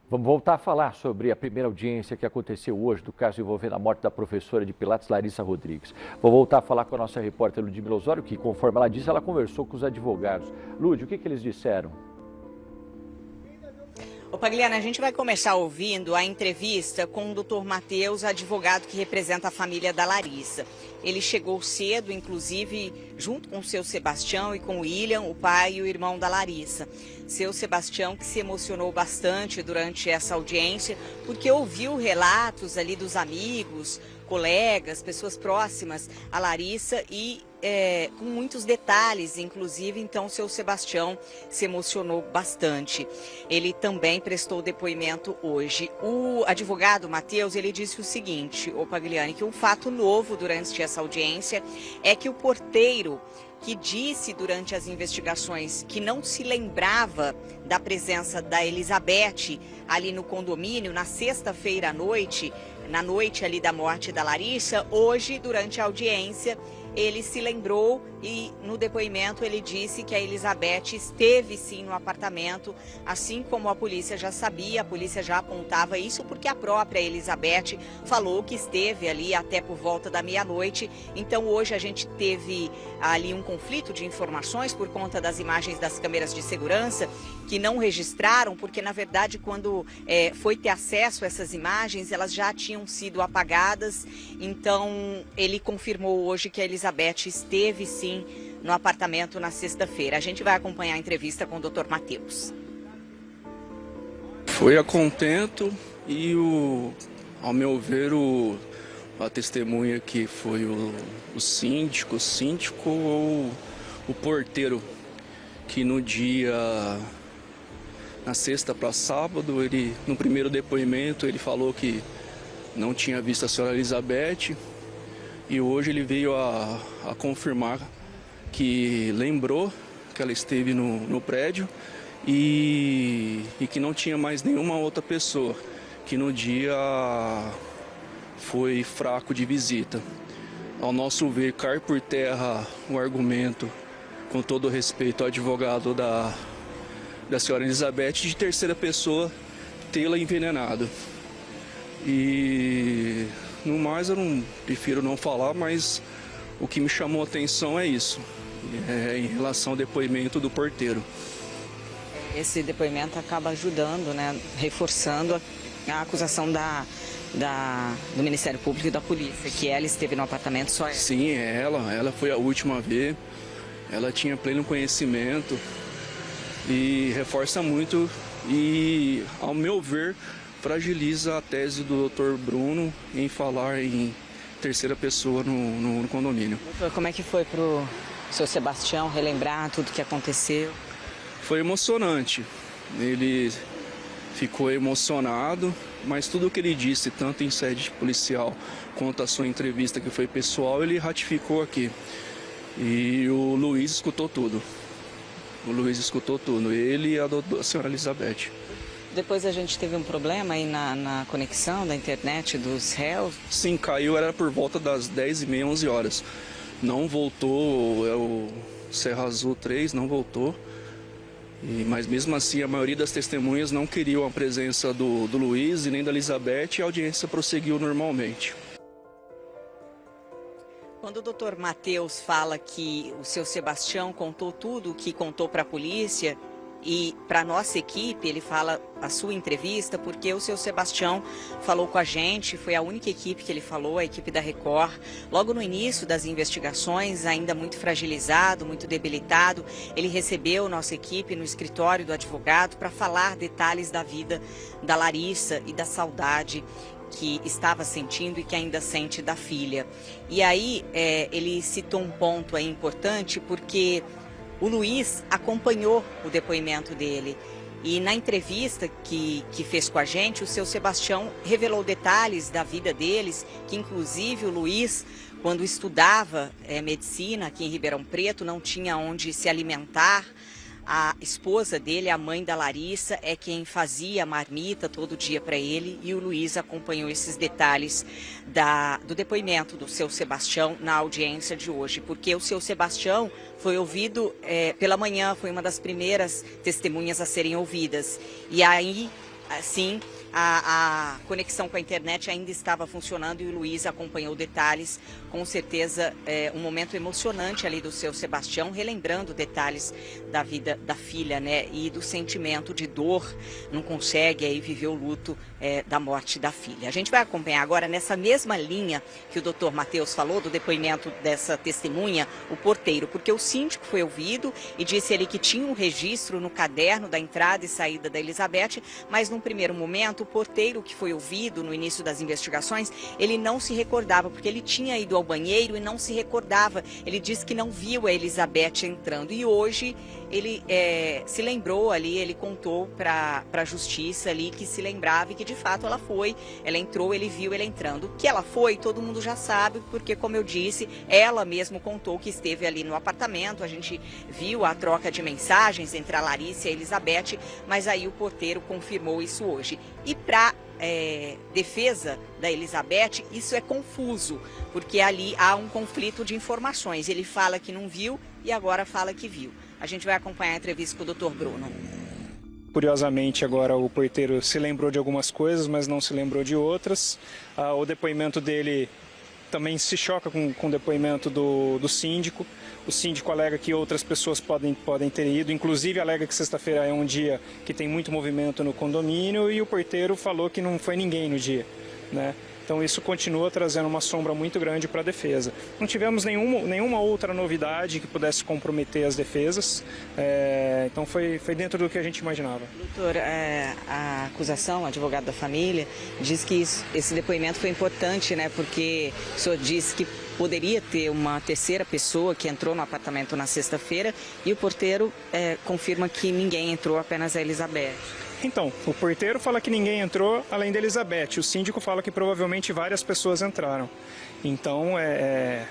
Vamos voltar a falar sobre a primeira audiência que aconteceu hoje do caso envolvendo a morte da professora de Pilates, Larissa Rodrigues. Vou voltar a falar com a nossa repórter Ludmila Osório, que, conforme ela disse, ela conversou com os advogados. Lud, o que eles disseram? Ô Pagliani, a gente vai começar ouvindo a entrevista com o Dr. Matheus, advogado que representa a família da Larissa. Ele chegou cedo, inclusive, junto com o seu Sebastião e com o William, o pai e o irmão da Larissa. Seu Sebastião que se emocionou bastante durante essa audiência, porque ouviu relatos ali dos amigos, colegas, pessoas próximas à Larissa e com muitos detalhes, inclusive, então, o seu Sebastião se emocionou bastante. Ele também prestou depoimento hoje. O advogado Matheus, ele disse o seguinte, ô Pagliani, que um fato novo durante essa audiência é que o porteiro que disse durante as investigações que não se lembrava da presença da Elizabeth ali no condomínio na sexta-feira à noite, na noite ali da morte da Larissa, hoje, durante a audiência, ele se lembrou e no depoimento ele disse que a Elizabeth esteve sim no apartamento, assim como a polícia já sabia, a polícia já apontava isso porque a própria Elizabeth falou que esteve ali até por volta da meia-noite. Então hoje a gente teve ali um conflito de informações por conta das imagens das câmeras de segurança que não registraram, porque na verdade quando foi ter acesso a essas imagens, elas já tinham sido apagadas. Então ele confirmou hoje que a Elizabeth esteve sim no apartamento na sexta-feira. A gente vai acompanhar a entrevista com o Dr. Matheus. Foi a contento e ao meu ver, a testemunha que foi o síndico ou o porteiro, que na sexta para sábado, no primeiro depoimento, ele falou que não tinha visto a senhora Elizabeth e hoje ele veio a confirmar que lembrou que ela esteve no prédio e que não tinha mais nenhuma outra pessoa, que no dia foi fraco de visita. Ao nosso ver, cai por terra o argumento, com todo respeito ao advogado da senhora Elizabeth, de terceira pessoa tê-la envenenado. E no mais eu prefiro não falar, mas o que me chamou a atenção é isso, em relação ao depoimento do porteiro. Esse depoimento acaba ajudando, né, reforçando a acusação do Ministério Público e da polícia, que ela esteve no apartamento só ela. Sim, ela foi a última a ver, ela tinha pleno conhecimento e reforça muito e, ao meu ver, fragiliza a tese do Dr. Bruno em falar em terceira pessoa no condomínio. Doutor, como é que foi para o seu Sebastião relembrar tudo que aconteceu? Foi emocionante, ele ficou emocionado, mas tudo o que ele disse, tanto em sede policial quanto a sua entrevista que foi pessoal, ele ratificou aqui. E o Luiz escutou tudo. Ele e a senhora Elizabeth. Depois a gente teve um problema aí na conexão da internet dos réus. Sim, caiu, era por volta das 10h30, 11 horas. Não voltou, o Serra Azul 3 não voltou. Mas mesmo assim, a maioria das testemunhas não queriam a presença do Luiz e nem da Elizabeth e a audiência prosseguiu normalmente. Quando o doutor Matheus fala que o seu Sebastião contou tudo o que contou para a polícia e para a nossa equipe, ele fala a sua entrevista, porque o seu Sebastião falou com a gente, foi a única equipe que ele falou, a equipe da Record, logo no início das investigações, ainda muito fragilizado, muito debilitado, ele recebeu nossa equipe no escritório do advogado para falar detalhes da vida da Larissa e da saudade que estava sentindo e que ainda sente da filha. E aí ele citou um ponto aí importante, porque o Luiz acompanhou o depoimento dele e na entrevista que fez com a gente, o seu Sebastião revelou detalhes da vida deles, que inclusive o Luiz, quando estudava medicina aqui em Ribeirão Preto, não tinha onde se alimentar. A esposa dele, a mãe da Larissa, é quem fazia a marmita todo dia para ele, e o Luiz acompanhou esses detalhes do depoimento do seu Sebastião na audiência de hoje, porque o seu Sebastião foi ouvido pela manhã, foi uma das primeiras testemunhas a serem ouvidas. E aí Sim, a conexão com a internet ainda estava funcionando e o Luiz acompanhou detalhes, com certeza um momento emocionante ali do seu Sebastião, relembrando detalhes da vida da filha, né, e do sentimento de dor, não consegue aí viver o luto da morte da filha. A gente vai acompanhar agora nessa mesma linha que o doutor Matheus falou, do depoimento dessa testemunha, o porteiro, porque o síndico foi ouvido e disse ali que tinha um registro no caderno da entrada e saída da Elizabeth, mas num primeiro momento o porteiro que foi ouvido no início das investigações, ele não se recordava, porque ele tinha ido ao banheiro e não se recordava. Ele disse que não viu a Elizabeth entrando e hoje ele se lembrou ali, ele contou para a justiça ali que se lembrava e que de fato ela foi, ela entrou, ele viu ela entrando. O que ela foi, todo mundo já sabe, porque como eu disse, ela mesmo contou que esteve ali no apartamento, a gente viu a troca de mensagens entre a Larissa e a Elizabeth, mas aí o porteiro confirmou isso hoje. E para defesa da Elizabeth, isso é confuso, porque ali há um conflito de informações. Ele fala que não viu e agora fala que viu. A gente vai acompanhar a entrevista com o Dr. Bruno. Curiosamente, agora o porteiro se lembrou de algumas coisas, mas não se lembrou de outras. O depoimento dele também se choca com o depoimento do síndico. O síndico alega que outras pessoas podem ter ido, inclusive alega que sexta-feira é um dia que tem muito movimento no condomínio e o porteiro falou que não foi ninguém no dia, né? Então isso continua trazendo uma sombra muito grande para a defesa. Não tivemos nenhuma outra novidade que pudesse comprometer as defesas, então foi dentro do que a gente imaginava. Doutor, a acusação, o advogado da família, diz que esse depoimento foi importante, né? Porque o senhor disse que poderia ter uma terceira pessoa que entrou no apartamento na sexta-feira e o porteiro confirma que ninguém entrou, apenas a Elizabeth. Então, o porteiro fala que ninguém entrou além da Elizabeth, o síndico fala que provavelmente várias pessoas entraram. Então,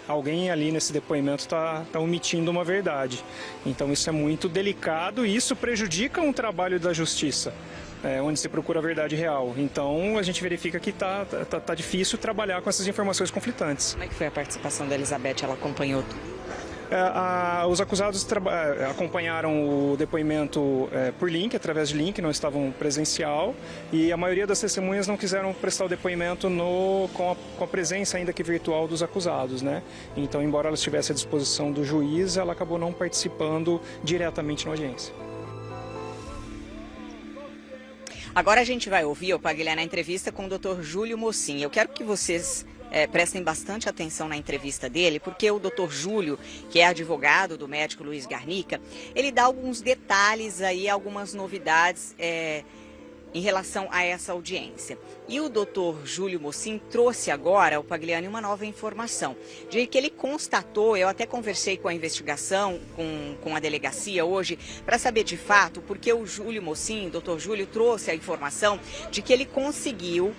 alguém ali nesse depoimento está omitindo uma verdade. Então, isso é muito delicado e isso prejudica um trabalho da justiça, onde se procura a verdade real. Então, a gente verifica que tá difícil trabalhar com essas informações conflitantes. Como é que foi a participação da Elizabeth? Ela acompanhou tudo? Os acusados acompanharam o depoimento por link, através de link, não estavam presencial, e a maioria das testemunhas não quiseram prestar o depoimento com a presença ainda que virtual dos acusados, né? Então, embora ela estivesse à disposição do juiz, ela acabou não participando diretamente na audiência. Agora a gente vai ouvir, o Pagliani, a entrevista com o Dr. Júlio Mocin. Eu quero que vocês prestem bastante atenção na entrevista dele, porque o Dr. Júlio, que é advogado do médico Luiz Garnica, ele dá alguns detalhes aí, algumas novidades em relação a essa audiência. E o Dr. Júlio Mocin trouxe agora, o Pagliani, uma nova informação, de que ele constatou, eu até conversei com a investigação, com a delegacia hoje, para saber de fato, porque o Júlio Mocin, o Dr. Júlio, trouxe a informação de que ele conseguiu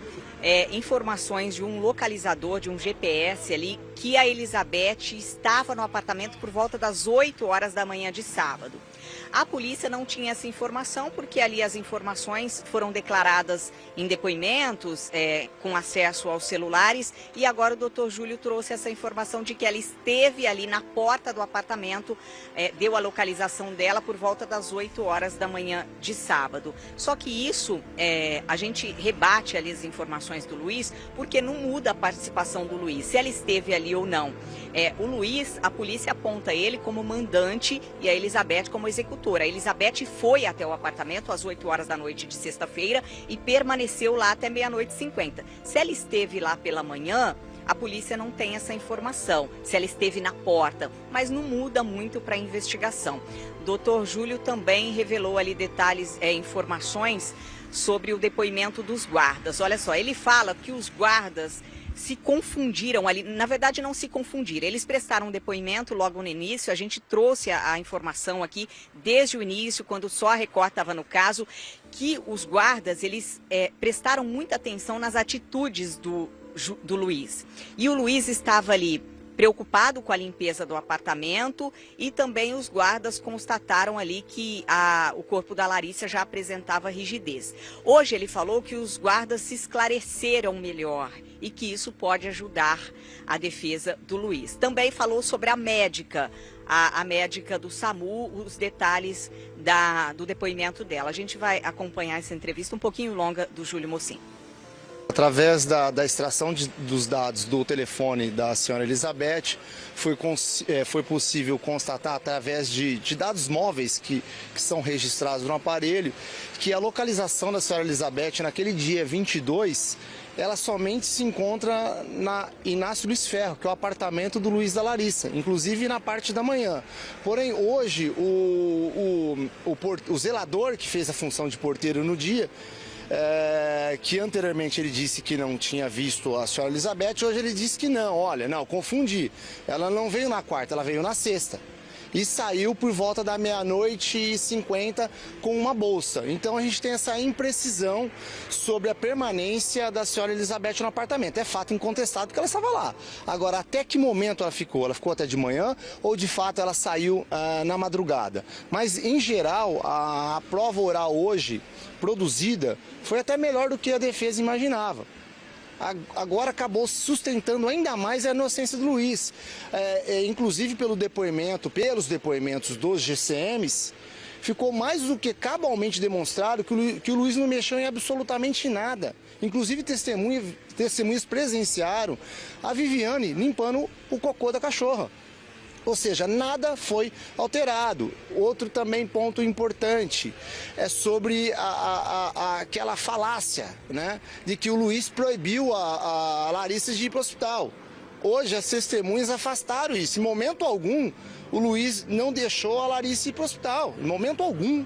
informações de um localizador, de um GPS ali, que a Elizabeth estava no apartamento por volta das 8 horas da manhã de sábado. A polícia não tinha essa informação, porque ali as informações foram declaradas em depoimentos, com acesso aos celulares, e agora o doutor Júlio trouxe essa informação de que ela esteve ali na porta do apartamento, deu a localização dela por volta das 8 horas da manhã de sábado. Só que isso, a gente rebate ali as informações do Luiz, porque não muda a participação do Luiz, se ela esteve ali ou não. O Luiz, a polícia aponta ele como mandante e a Elizabeth como executora. A Elizabeth foi até o apartamento às 8 horas da noite de sexta-feira e permaneceu lá até meia-noite e 50. Se ela esteve lá pela manhã, a polícia não tem essa informação, se ela esteve na porta, mas não muda muito para a investigação. Dr. Júlio também revelou ali detalhes, informações sobre o depoimento dos guardas. Olha só, ele fala que os guardas se confundiram ali, na verdade não se confundiram, eles prestaram um depoimento logo no início, a gente trouxe a informação aqui desde o início, quando só a Record estava no caso, que os guardas, eles prestaram muita atenção nas atitudes do Luiz. E o Luiz estava ali preocupado com a limpeza do apartamento e também os guardas constataram ali que o corpo da Larissa já apresentava rigidez. Hoje ele falou que os guardas se esclareceram melhor e que isso pode ajudar a defesa do Luiz. Também falou sobre a médica. a médica do SAMU os detalhes do depoimento dela. A gente vai acompanhar essa entrevista um pouquinho longa do Júlio Mocin. Através da extração dos dados do telefone da senhora Elizabeth, foi possível constatar, através de dados móveis que são registrados no aparelho, que a localização da senhora Elizabeth naquele dia 22, ela somente se encontra na Inácio Luiz Ferro, que é o apartamento do Luiz da Larissa, inclusive na parte da manhã. Porém, hoje, o zelador que fez a função de porteiro no dia, que anteriormente ele disse que não tinha visto a senhora Elizabeth, hoje ele disse que não, olha, não, confundi, ela não veio na quarta, ela veio na sexta. E saiu por volta da 00:50 com uma bolsa. Então a gente tem essa imprecisão sobre a permanência da senhora Elizabeth no apartamento. É fato incontestado que ela estava lá. Agora, até que momento ela ficou? Ela ficou até de manhã ou de fato ela saiu na madrugada? Mas em geral, a prova oral hoje produzida foi até melhor do que a defesa imaginava. Agora acabou sustentando ainda mais a inocência do Luiz, inclusive pelos depoimentos dos GCMs, ficou mais do que cabalmente demonstrado que o Luiz não mexeu em absolutamente nada. Inclusive testemunhas presenciaram a Viviane limpando o cocô da cachorra. Ou seja, nada foi alterado. Outro também ponto importante é sobre aquela falácia, né, de que o Luiz proibiu a Larissa de ir para o hospital. Hoje as testemunhas afastaram isso. Em momento algum, o Luiz não deixou a Larissa ir para o hospital. Em momento algum.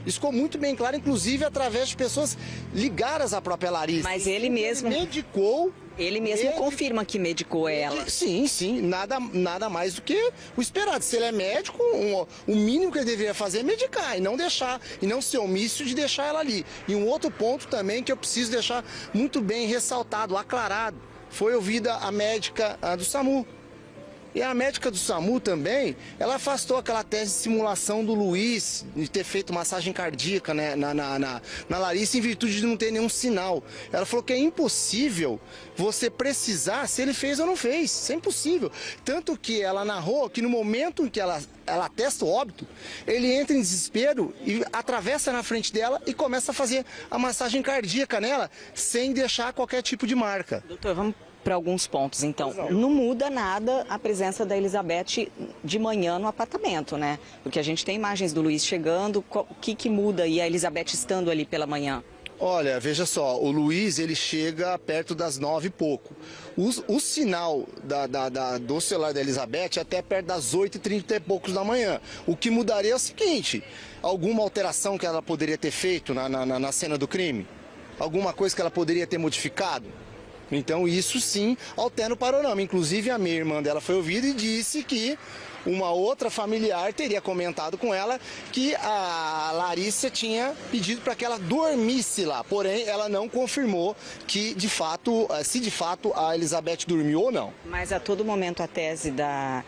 Isso ficou muito bem claro, inclusive através de pessoas ligadas à própria Larissa. Mas ele mesmo medicou. Ele mesmo confirma que medicou ela. Sim, nada mais do que o esperado. Se ele é médico, o mínimo que ele deveria fazer é medicar e não deixar, e não ser omisso de deixar ela ali. E um outro ponto também que eu preciso deixar muito bem ressaltado, aclarado, foi ouvida a médica do SAMU. E a médica do SAMU também, ela afastou aquela tese de simulação do Luiz, de ter feito massagem cardíaca, né, na Larissa, em virtude de não ter nenhum sinal. Ela falou que é impossível você precisar se ele fez ou não fez. Isso é impossível. Tanto que ela narrou que no momento em que ela atesta o óbito, ele entra em desespero e atravessa na frente dela e começa a fazer a massagem cardíaca nela, sem deixar qualquer tipo de marca. Doutor, vamos para alguns pontos, então. Não muda nada a presença da Elizabeth de manhã no apartamento, né? Porque a gente tem imagens do Luiz chegando, o que muda aí a Elizabeth estando ali pela manhã? Olha, veja só, o Luiz ele chega perto das 9 e pouco. O sinal do celular da Elizabeth é até perto das 8h30 e poucos da manhã. O que mudaria é o seguinte, alguma alteração que ela poderia ter feito na cena do crime? Alguma coisa que ela poderia ter modificado? Então isso sim altera o panorama. Inclusive a minha irmã dela foi ouvida e disse que uma outra familiar teria comentado com ela que a Larissa tinha pedido para que ela dormisse lá. Porém, ela não confirmou que se de fato a Elizabeth dormiu ou não. Mas a todo momento a tese da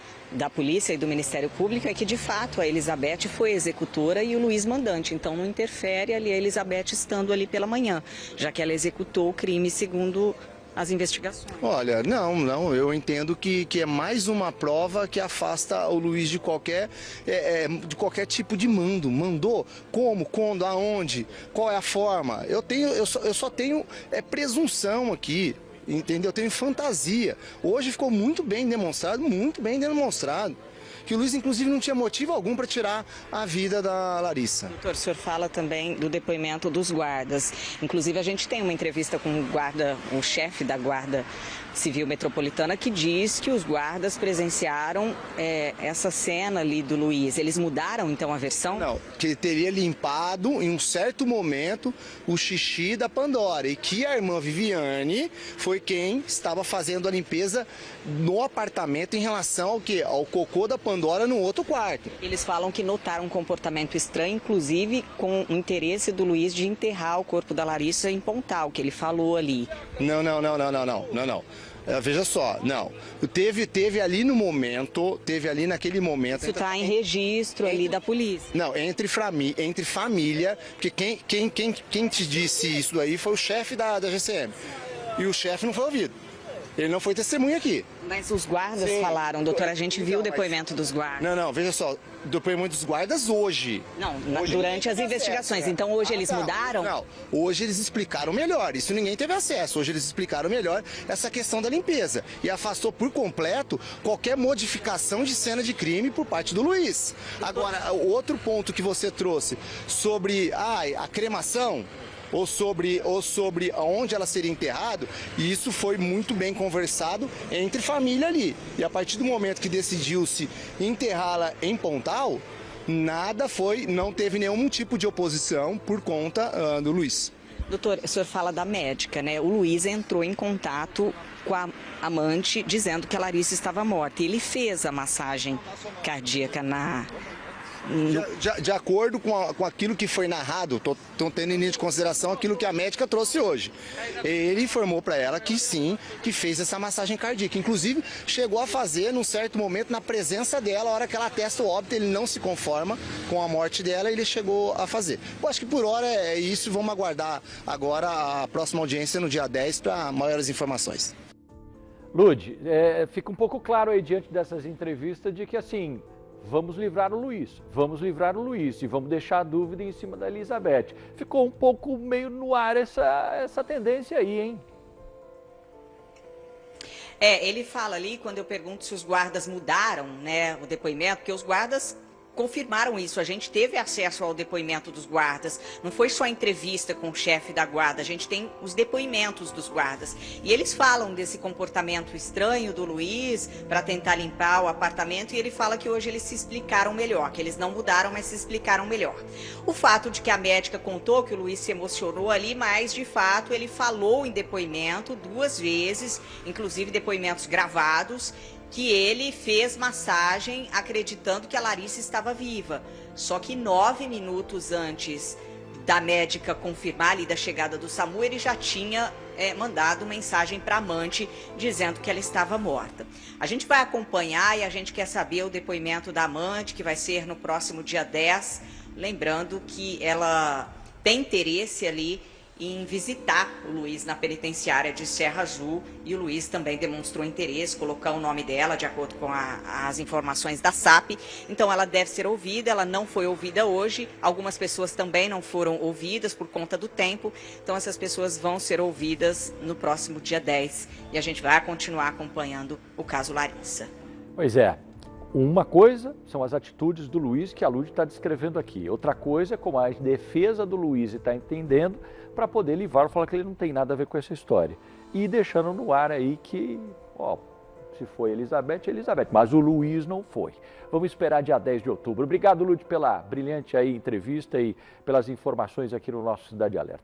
polícia e do Ministério Público é que de fato a Elizabeth foi executora e o Luiz mandante. Então não interfere ali a Elizabeth estando ali pela manhã, já que ela executou o crime segundo as investigações. Olha, não, eu entendo que é mais uma prova que afasta o Luiz de qualquer tipo de mando. Mandou? Como? Quando? Aonde? Qual é a forma? Eu só tenho presunção aqui, entendeu? Eu tenho fantasia. Hoje ficou muito bem demonstrado, que o Luiz, inclusive, não tinha motivo algum para tirar a vida da Larissa. Doutor, o senhor fala também do depoimento dos guardas. Inclusive, a gente tem uma entrevista com o chefe da Guarda Civil Metropolitana, que diz que os guardas presenciaram essa cena ali do Luiz. Eles mudaram, então, a versão? Não, que ele teria limpado, em um certo momento, o xixi da Pandora. E que a irmã Viviane foi quem estava fazendo a limpeza no apartamento em relação ao quê? Ao cocô da Pandora no outro quarto. Eles falam que notaram um comportamento estranho, inclusive com o interesse do Luiz de enterrar o corpo da Larissa em Pontal, que ele falou ali. Não. Veja só, não. Teve ali naquele momento. Isso está em registro ali da polícia. Não, entre família, porque quem te disse isso aí foi o chefe da GCM. E o chefe não foi ouvido. Ele não foi testemunha aqui. Mas os guardas Sim. falaram, doutor, a gente viu o Então, depoimento dos guardas. Não, veja só, depoimento dos guardas hoje. Não, Hoje durante ninguém as teve investigações. acesso, né? Então hoje eles mudaram? Não, hoje eles explicaram melhor, isso ninguém teve acesso. Hoje eles explicaram melhor essa questão da limpeza e afastou por completo qualquer modificação de cena de crime por parte do Luiz. Agora, outro ponto que você trouxe sobre a cremação, ou sobre onde ela seria enterrada, e isso foi muito bem conversado entre família ali. E a partir do momento que decidiu-se enterrá-la em Pontal, não teve nenhum tipo de oposição por conta do Luiz. Doutor, o senhor fala da médica, né? O Luiz entrou em contato com a amante dizendo que a Larissa estava morta. E ele fez a massagem cardíaca De acordo com aquilo que foi narrado, estou tendo em linha de consideração aquilo que a médica trouxe hoje. Ele informou para ela que sim, que fez essa massagem cardíaca. Inclusive, chegou a fazer num certo momento na presença dela, a hora que ela atesta o óbito, ele não se conforma com a morte dela, ele chegou a fazer. Eu acho que por hora é isso, vamos aguardar agora a próxima audiência no dia 10 para maiores informações. Lud, fica um pouco claro aí diante dessas entrevistas de que assim, vamos livrar o Luiz e vamos deixar a dúvida em cima da Elizabeth. Ficou um pouco meio no ar essa tendência aí, hein? Ele fala ali, quando eu pergunto se os guardas mudaram, né, o depoimento, porque os guardas confirmaram isso, a gente teve acesso ao depoimento dos guardas, não foi só a entrevista com o chefe da guarda, a gente tem os depoimentos dos guardas. E eles falam desse comportamento estranho do Luiz para tentar limpar o apartamento e ele fala que hoje eles se explicaram melhor, que eles não mudaram, mas se explicaram melhor. O fato de que a médica contou que o Luiz se emocionou ali, mas de fato ele falou em depoimento 2 vezes, inclusive depoimentos gravados, que ele fez massagem acreditando que a Larissa estava viva. Só que 9 minutos antes da médica confirmar ali da chegada do SAMU, ele já tinha mandado mensagem para a amante dizendo que ela estava morta. A gente vai acompanhar e a gente quer saber o depoimento da amante, que vai ser no próximo dia 10. Lembrando que ela tem interesse ali em visitar o Luiz na penitenciária de Serra Azul e o Luiz também demonstrou interesse, colocar o nome dela de acordo com as informações da SAP. Então ela deve ser ouvida, ela não foi ouvida hoje, algumas pessoas também não foram ouvidas por conta do tempo, então essas pessoas vão ser ouvidas no próximo dia 10 e a gente vai continuar acompanhando o caso Larissa. Pois é. Uma coisa são as atitudes do Luiz que a Lud está descrevendo aqui. Outra coisa é como a defesa do Luiz está entendendo para poder livrar, falar que ele não tem nada a ver com essa história. E deixando no ar aí que, se foi Elizabeth, Elizabeth, mas o Luiz não foi. Vamos esperar dia 10 de outubro. Obrigado, Lud, pela brilhante aí entrevista e pelas informações aqui no nosso Cidade Alerta.